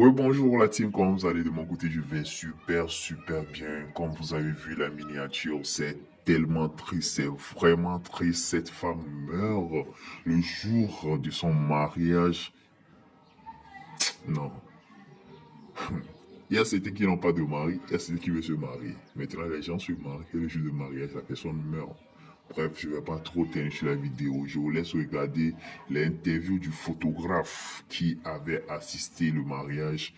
Oui, bonjour la team, comment vous allez? De mon côté, je vais super bien. Comme vous avez vu la miniature, c'est tellement triste, c'est vraiment triste. Cette femme meurt le jour de son mariage. Non. Il y a certains qui n'ont pas de mari, il y a certains qui veulent se marier. Maintenant, les gens se marient et le jour de mariage, la personne meurt. Bref, je ne vais pas trop tenir sur la vidéo. Je vous laisse regarder l'interview du photographe qui avait assisté le mariage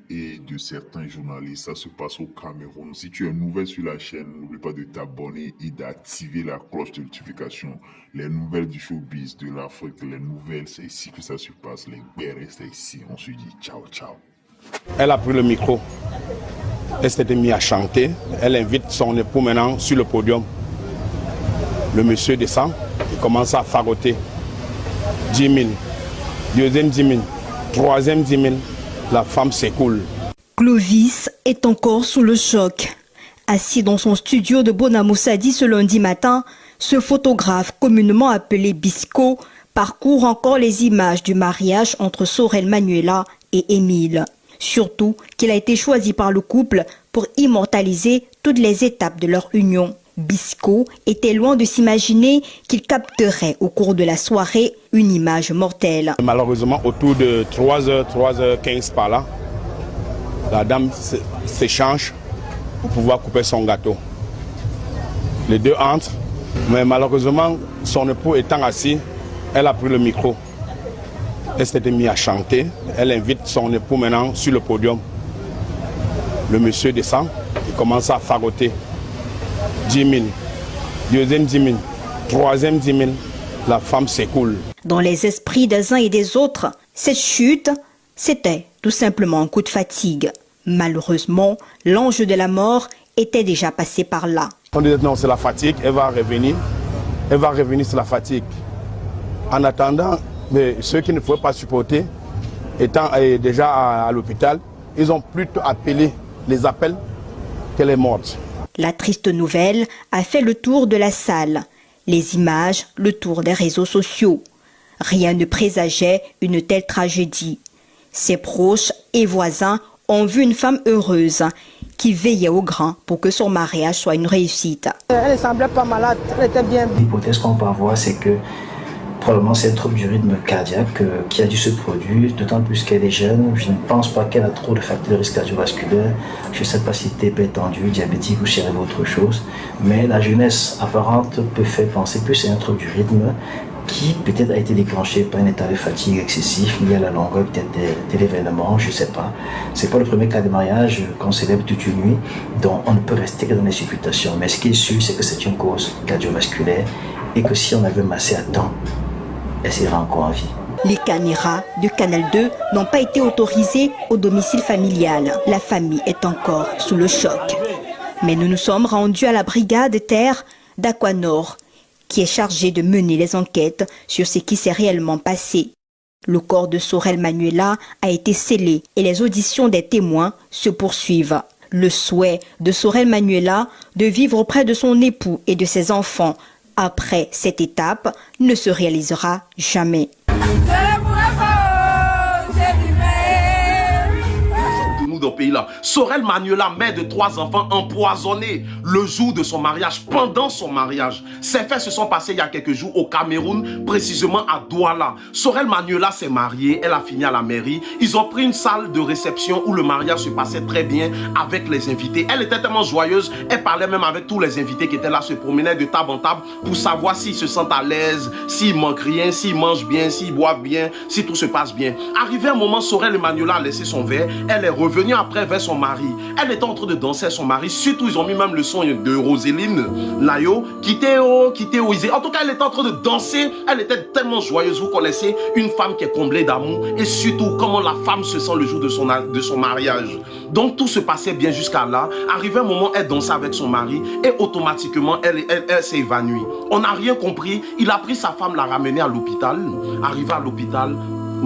et de certains journalistes. Ça se passe au Cameroun. Si tu es nouvelle sur la chaîne, n'oublie pas de t'abonner et d'activer la cloche de notification. Les nouvelles du showbiz, de l'Afrique, les nouvelles, c'est ici que ça se passe. Les bérets, c'est ici. On se dit ciao, ciao. Elle a pris le micro. Elle s'était mise à chanter. Elle invite son époux maintenant sur le podium. Le monsieur descend et commence à fagoter. 10 000, deuxième 10 000, troisième 10 000. La femme s'écoule. Clovis est encore sous le choc. Assis dans son studio de Bonamoussadi ce lundi matin, ce photographe communément appelé Bisco parcourt encore les images du mariage entre Sorel Manuela et Émile. Surtout qu'il a été choisi par le couple pour immortaliser toutes les étapes de leur union. Bisco était loin de s'imaginer qu'il capterait au cours de la soirée une image mortelle. Malheureusement, autour de 3h, 3h15 par là, la dame s'échange pour pouvoir couper son gâteau. Les deux entrent, mais malheureusement, son époux étant assis, elle a pris le micro. Elle s'était mise à chanter. Elle invite son époux maintenant sur le podium. Le monsieur descend et commence à fagoter. 10 000, deuxième 10 000, troisième 10 000. La femme s'écoule. Dans les esprits des uns et des autres, cette chute, c'était tout simplement un coup de fatigue. Malheureusement, l'ange de la mort était déjà passé par là. On dit non, c'est la fatigue, elle va revenir. Elle va revenir sur la fatigue. En attendant, mais ceux qui ne pouvaient pas supporter, étant déjà à l'hôpital, ils ont plutôt appelé les appels qu'elle est morte. La triste nouvelle a fait le tour de la salle. Les images, le tour des réseaux sociaux. Rien ne présageait une telle tragédie. Ses proches et voisins ont vu une femme heureuse qui veillait au grain pour que son mariage soit une réussite. Elle ne semblait pas malade, elle était bien. L'hypothèse qu'on peut avoir, c'est que probablement c'est un trouble du rythme cardiaque qui a dû se produire, d'autant plus qu'elle est jeune. Je ne pense pas qu'elle a trop de facteurs de risque cardiovasculaire. Je ne sais pas si c'était hypertendu, diabétique ou si elle avait autre chose. Mais la jeunesse apparente peut faire penser que c'est un trouble du rythme qui peut-être a été déclenché par un état de fatigue excessif lié à la longueur peut-être de l'événement, je ne sais pas. C'est pas le premier cas de mariage qu'on célèbre toute une nuit, donc on ne peut rester que dans les supputations. Mais ce qui est sûr, c'est que c'est une cause cardiovasculaire et que si on avait massé à temps, elle serait encore en vie. Les caméras de Canal 2 n'ont pas été autorisées au domicile familial. La famille est encore sous le choc. Mais nous nous sommes rendus à la brigade terre d'Aquanor, qui est chargée de mener les enquêtes sur ce qui s'est réellement passé. Le corps de Sorel Manuela a été scellé et les auditions des témoins se poursuivent. Le souhait de Sorel Manuela de vivre auprès de son époux et de ses enfants après cette étape ne se réalisera jamais. Dans le pays là. Sorel Manuela, mère de 3 enfants, empoisonnée le jour de son mariage, pendant son mariage. Ces faits se sont passés il y a quelques jours au Cameroun, précisément à Douala. Sorel Manuela s'est mariée, elle a fini à la mairie. Ils ont pris une salle de réception où le mariage se passait très bien avec les invités. Elle était tellement joyeuse, elle parlait même avec tous les invités qui étaient là, se promenaient de table en table pour savoir s'ils se sentent à l'aise, s'ils manquent rien, s'ils mangent bien, s'ils boivent bien, si tout se passe bien. Arrivé un moment, Sorel Manuela a laissé son verre, elle est revenue après vers son mari. Elle était en train de danser avec son mari. Surtout, ils ont mis même le son de Roséline Nayo. Kiteo, Isé. En tout cas, elle était en train de danser. Elle était tellement joyeuse. Vous connaissez une femme qui est comblée d'amour. Et surtout, comment la femme se sent le jour de son mariage. Donc, tout se passait bien jusqu'à là. Arrivé un moment, elle dansait avec son mari. Et automatiquement, elle s'est évanouie. On n'a rien compris. Il a pris sa femme, l'a ramenée à l'hôpital. Arrivé à l'hôpital,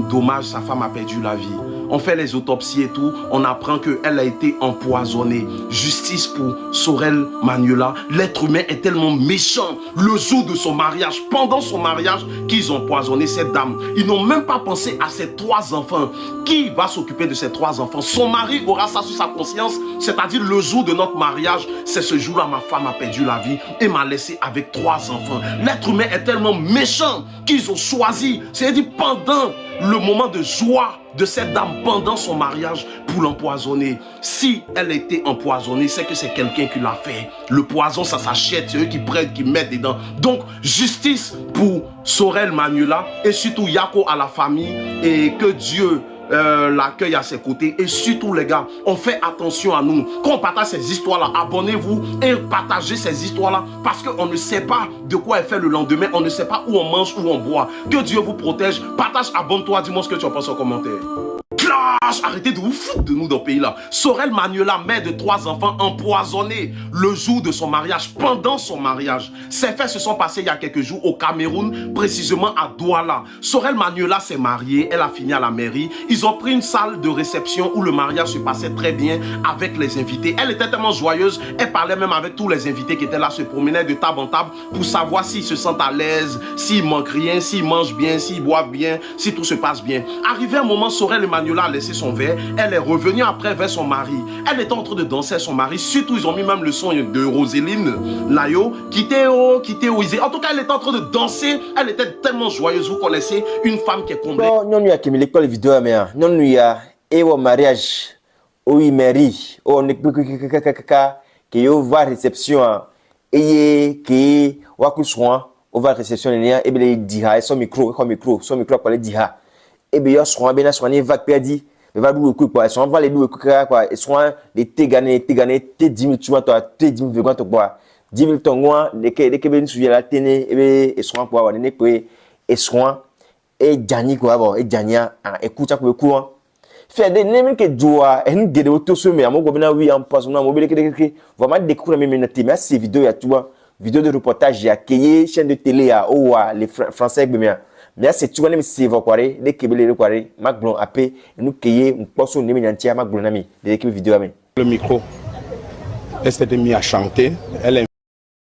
dommage, sa femme a perdu la vie. on fait les autopsies et tout, on apprend qu'elle a été empoisonnée. Justice pour Sorel Manuela. L'être humain est tellement méchant. Le jour de son mariage, pendant son mariage, qu'ils ont empoisonné cette dame. Ils n'ont même pas pensé à ses 3 enfants. Qui va s'occuper de ces 3 enfants? Son mari aura ça sur sa conscience, c'est-à-dire le jour de notre mariage, c'est ce jour-là ma femme a perdu la vie et m'a laissé avec 3 enfants. L'être humain est tellement méchant qu'ils ont choisi, c'est-à-dire pendant le moment de joie de cette dame, pendant son mariage, pour l'empoisonner. Si elle a été empoisonnée, c'est que c'est quelqu'un qui l'a fait. Le poison, ça s'achète, c'est eux qui prennent, qui mettent dedans. Donc, justice pour Sorel Manuela et surtout Yako à la famille, et que Dieu l'accueil à ses côtés. Et surtout les gars, on fait attention à nous. Quand on partage ces histoires-là, abonnez-vous et partagez ces histoires-là, parce qu'on ne sait pas de quoi elle fait le lendemain, on ne sait pas où on mange, où on boit. Que Dieu vous protège. Partage, abonne-toi, dis-moi ce que tu en penses en commentaire. Arrêtez de vous foutre de nous dans ce pays-là. Sorel Manuela, mère de 3 enfants, empoisonnée le jour de son mariage, pendant son mariage. Ces faits se sont passés il y a quelques jours au Cameroun, précisément à Douala. Sorel Manuela s'est mariée, elle a fini à la mairie. Ils ont pris une salle de réception où le mariage se passait très bien avec les invités. Elle était tellement joyeuse, elle parlait même avec tous les invités qui étaient là, se promenaient de table en table pour savoir s'ils se sentent à l'aise, s'ils manquent rien, s'ils mangent bien, s'ils boivent bien, si tout se passe bien. Arrivé un moment, Sorel Manuela a laissé son verre, elle est revenue après vers son mari. Elle était en train de danser avec son mari, surtout ils ont mis même le son de Roséline Layo, Kiteo, Isé. En tout cas, elle était en train de danser, elle était tellement joyeuse. Vous connaissez une femme qui est comblée. Non, il y a qui l'école vidéo, mais non, il y a et au mariage, oui, mairie, on est que yo va réception, et que waku soin, on va réception, et bien il dit, son micro, pour le dire, et bien yo soin, bien soigné, va perdre. Il va beaucoup quoi, ils sont va les deux quoi, ils sont les te gagner 10 000 tu vois toi, 10 000 quoi, 10 000 tongois, les que ben sur la télé et ils sont pour avoir les quoi, et sont et Dani quoi bon, et Dania écoute quoi quoi. Fait des nems que doit en gede auto se mais amo gobina oui en passe na mobile que vraiment découvrir même une mais ces vidéos ya tu vois, vidéo de reportage ya créé chaîne de télé ya ou les français bien. Mais c'est tu vois même si vous croirez les kebele croirez maglon apé nous créer un poisson nemi nyantia maglon nami des vidéo ami. Le micro, elle s'était mise à chanter, elle